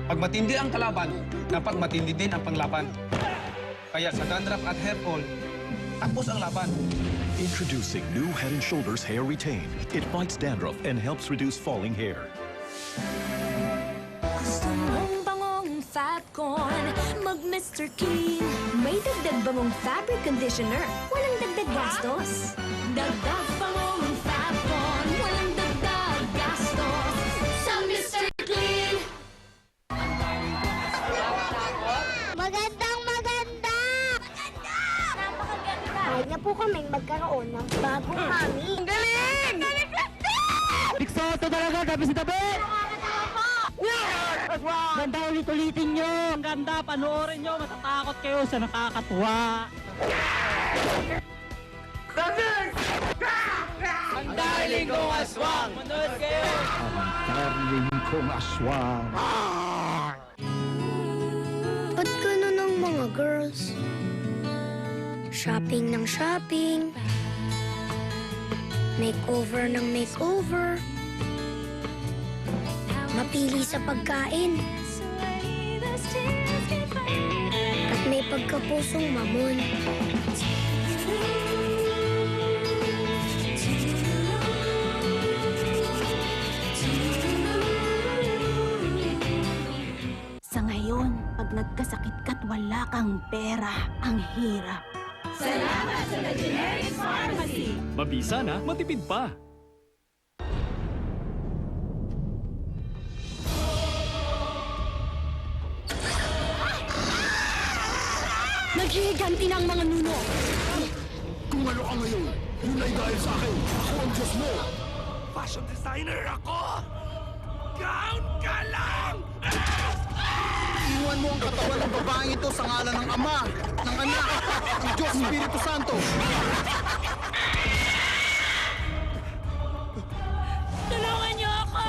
Pag matindi ang kalaban, dapat matindi din ang panglaban. Kaya sa dandruff at hair fall, tapos ang laban. Introducing new Head & Shoulders Hair Retain. It fights dandruff and helps reduce falling hair. Gusto mong bangong Fabcon, mag Mr. Clean. May dagdag bangong fabric conditioner, walang dagdag gastos. Dagdag bangong Fabcon, walang dagdag gastos. Sa Mr. Clean. Magandang maganda! Maganda! Napakaganda! Kahit na po kaming magkaroon ng bagong mami. Ang galing! Bigsoto talaga, tabi sa tabi! Ganda ulit-ulitin nyo! Ang ganda, panoorin nyo, matatakot kayo sa nakakatuwa. Ang darling kong aswang! Manood kayo! Ang darling kong aswang. Ba't gano'n ang mga girls? Shopping ng shopping. Makeover ng makeover. Mapili sa pagkain. At may pagkapusong mamon. Sa ngayon, pag nagkasakit ka't wala kang pera, ang hirap. Salamat sa The Generics Pharmacy! Mabisa na, matipid pa. Naghihiganti ng mga nuno. Kung ano ka ngayon, yun ay dahil sa akin. Ako ang Diyos mo. Fashion designer ako! Gown ka lang! Iwan mo ang katawan ng babaeng ito sa ngalan ng Ama, ng Anak, ng Diyos Espiritu Santo. Tulungan niyo ako!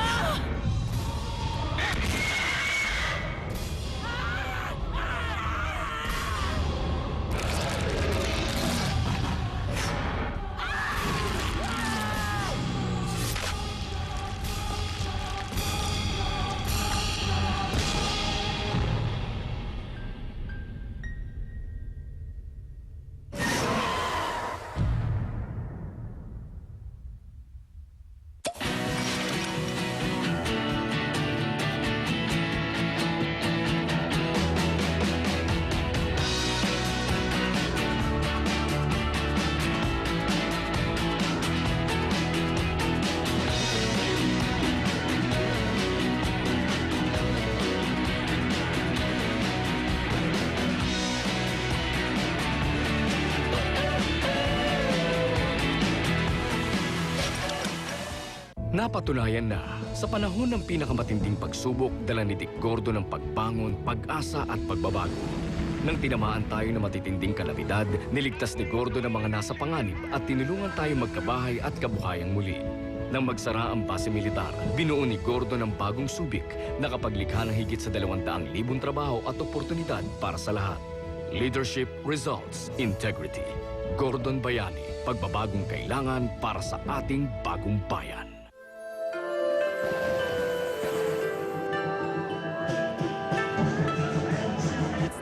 Napatunayan na, sa panahon ng pinakamatinding pagsubok, dala ni Dick Gordo ng pagbangon, pag-asa at pagbabago. Nang tinamaan tayo ng matitinding kalamidad, niligtas ni Gordo ng mga nasa panganib at tinulungan tayo magkabahay at kabuhayang muli. Nang magsara ang base militar, binuo ni Gordo ng bagong Subic na kapaglikha ng higit sa 200,000 trabaho at oportunidad para sa lahat. Leadership results integrity. Gordon Bayani, pagbabagong kailangan para sa ating bagong bayan.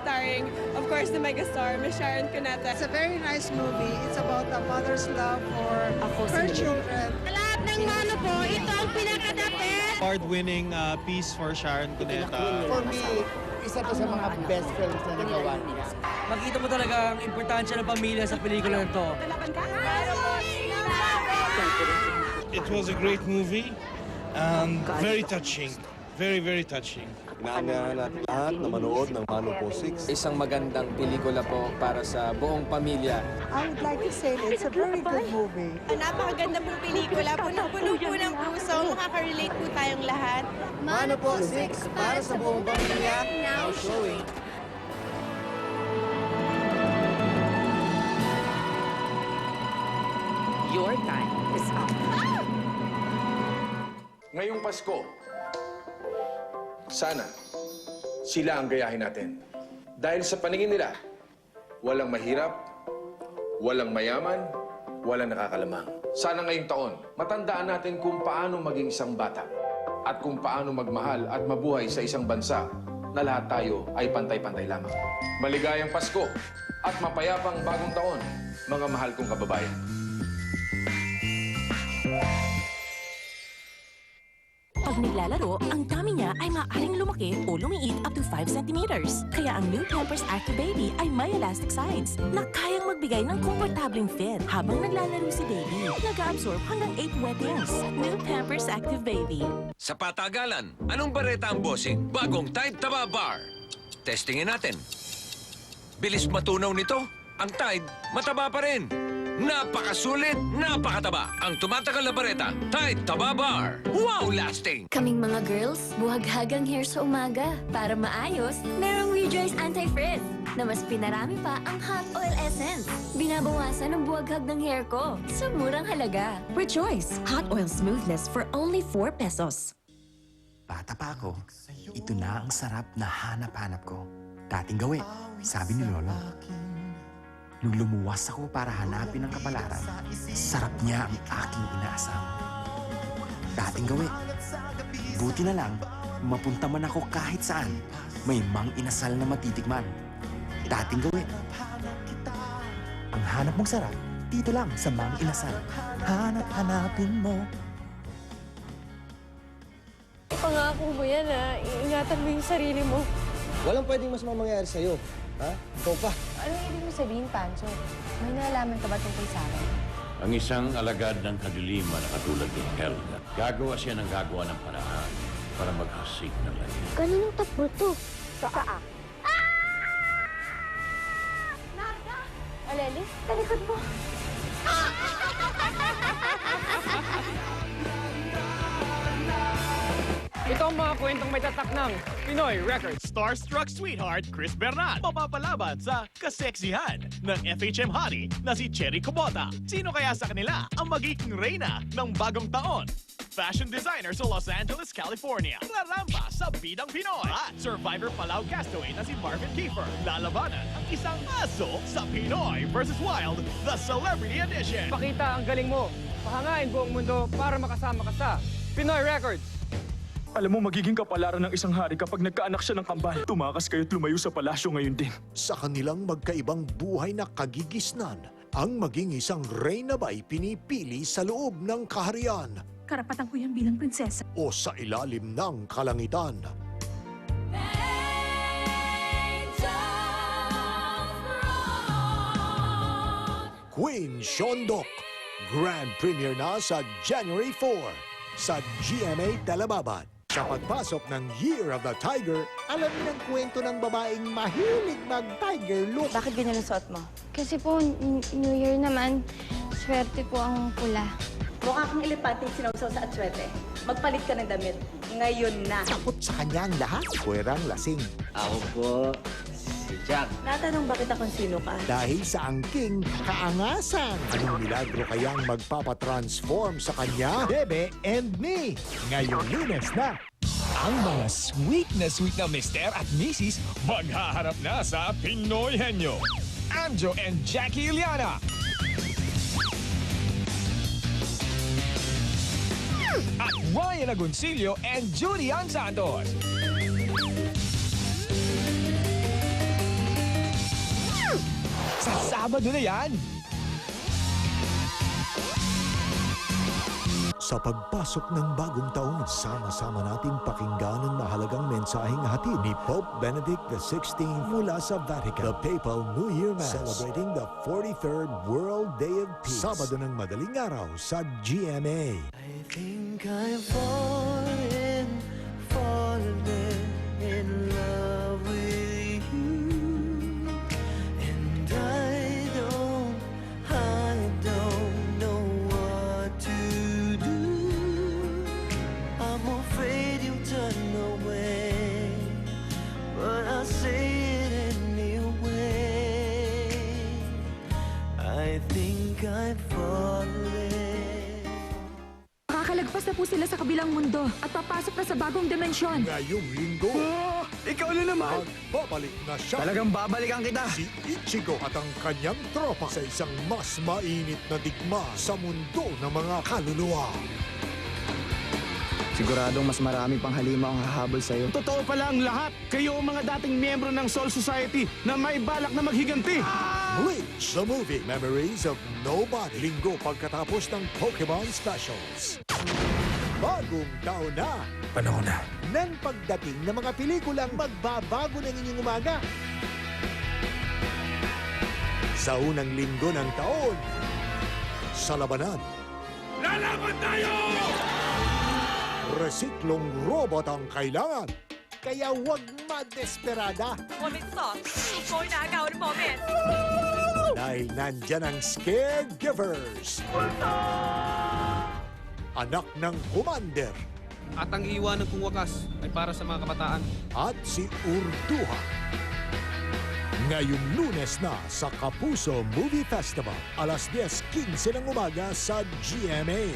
Starring, of course, the megastar, Miss Sharon Cuneta. It's a very nice movie. It's about a mother's love for her children. Sa lahat ng mano po, ito ang pinakadapit. Award-winning piece for Sharon Cuneta. For me, isa to sa mga best films na nagawa niya. Makita mo talaga ang importansya ng pamilya sa pelikula na to. It was a great movie and very touching. Very, very touching. Inaanyayahan natin lahat na manood ng Mano Po 6. Isang magandang pelikula po para sa buong pamilya. I would like to say it's a very good movie. Napakaganda pong pelikula, punong-puno po ng puso, makaka-relate po tayong lahat. Mano Po 6 para sa buong pamilya, now showing. Your time is up. Ngayong Pasko, sana sila ang gayahin natin. Dahil sa paningin nila, walang mahirap, walang mayaman, walang nakakalamang. Sana ngayong taon, matandaan natin kung paano maging isang bata. at kung paano magmahal at mabuhay sa isang bansa na lahat tayo ay pantay-pantay lamang. Maligayang Pasko at mapayapang bagong taon, mga mahal kong kababayan. Pag naglalaro, ang tummy niya ay maaaring lumaki o lumiit up to 5 centimeters. Kaya ang new Pampers Active Baby ay may elastic sides na kayang magbigay ng komportableng fit habang naglalaro si baby. Nag-absorb hanggang 8 wettings. New Pampers Active Baby. Sa patagalan, anong bareta ang bossing? Bagong Tide Taba Bar. Testingin natin. Bilis matunaw nito. Ang Tide, mataba pa rin. Napakasulit, napakataba. Ang tumatagal na bareta, Tide Taba Bar. Wow, lasting! Kaming mga girls, buhaghagang hair sa umaga. Para maayos, merong Rejoice Anti-Frizz na mas pinarami pa ang hot oil essence. Binabawasan ang buhaghag ng hair ko sa murang halaga. Rejoice! Hot oil smoothness for only 4 pesos. Bata pa ako, ito na ang sarap na hanap-hanap ko. Dating gawi, sabi ni Lolo. Nung lumuwas ako para hanapin ang kapalaran, sarap niya ang aking inaasam. Dating gawi, buti na lang, mapunta man ako kahit saan, may mang inasal na matitikman. Dating gawi, ang hanap mong sarap, dito lang sa mang inasal. Hanap-hanapin mo. Pangako mo yan, ha? Iingatan mo yung sarili mo. Walang pwedeng mas mangyayari sa'yo. Ha? Ikaw pa. Anong ibig mo sabihin, Pancho? May nalaman ka ba tungkol sa akin? Ang isang alagad ng kadiliman na katulad ni Helga, gagawa siya ng gagawa ng paraan para maghasik ng langit. Ganun ang takbo to. Saan? Narda! Alelis, talikod mo. Ito ang mga kwentong may tatak ng Pinoy Records. Starstruck sweetheart Chris Bernal mapapalaban sa kaseksihan ng FHM Honey na si Cherry Kubota. Sino kaya sa kanila ang magiging reyna ng bagong taon? Fashion designer sa Los Angeles, California. Raramba sa Bidang Pinoy. At Survivor Palau castaway na si Marvin Kiefer. Lalabanan ang isang aso sa Pinoy vs. Wild, the Celebrity Edition. Pakita ang galing mo. Pahangain buong mundo para makasama ka sa Pinoy Records. Alam mo, magiging kapalaran ng isang hari kapag nagkaanak siya ng kambal. Tumakas kayo't lumayo sa palasyo ngayon din. Sa kanilang magkaibang buhay na kagigisnan, ang maging isang reyna ba'y pinipili sa loob ng kaharian Karapatan ko yan bilang prinsesa. o sa ilalim ng kalangitan? Queen Shondok, Grand Premiere na sa January 4 sa GMA Telebabad. Sa pagpasok ng Year of the Tiger, alamin ang kwento ng babaeng mahilig mag-tiger look. Bakit ganyan ang suot mo? Kasi po, New Year naman, swerte po ang pula. Mukha kang elepante sinawsaw sa atswete. Magpalit ka ng damit. Ngayon na. Takot sa kanya ang lahat, puwerang lasing. Ako po, si Jack. Natanong bakit akong sino ka? Dahil sa angking kaangasan. Anong milagro kayang magpapatransform sa kanya? Bebe and Me. Ngayong Lunes na. Ang mga sweet na Mr. at Mrs. maghaharap na sa Pinoy Henyo. Anjo and Jackie Iliana. At Ryan Agoncillo and Judy Ann Santos. Sa Sabado na yan! Sa pagpasok ng bagong taon, sama-sama nating pakinggan ang mahalagang mensaheng hatid ni Pope Benedict XVI mula sa Vatican. The Papal New Year Mass, celebrating the 43rd World Day of Peace. Sabado ng madaling araw sa GMA. I think I've fallen in love with you. And I don't know what to do. I'm afraid you'll turn away, but I'll say it anyway. I think I've fallen. Makakalagpas na po sila sa kabilang mundo at papasok na sa bagong dimensyon. Ngayong linggo, ikaw na naman! magbabalik na siya. Talagang babalikan kita! Si Ichigo at ang kanyang tropa sa isang mas mainit na digma sa mundo ng mga kaluluwa. Siguradong mas marami pang halimaw ang hahabol sa'yo. Totoo pala ang lahat. Kayo ang mga dating miyembro ng Soul Society na may balak na maghiganti. Bleach, the movie. Memories of Nobody. Linggo pagkatapos ng Pokemon Specials. Bagong taon na. Panahon na. Nang pagdating ng mga pelikulang magbabago ng inyong umaga. Sa unang linggo ng taon, sa labanan, Lalaban tayo! resiklong robot ang kailangan. Kaya huwag madesperada. 我没错，我拿高的泡面。 Dahil nandyan ang Caregivers. Anak ng Commander. At ang iiwanan kong wakas ay para sa mga kabataan. At si Urduha. Ngayong Lunes na sa Kapuso Movie Festival, alas 10:15 ng umaga sa GMA.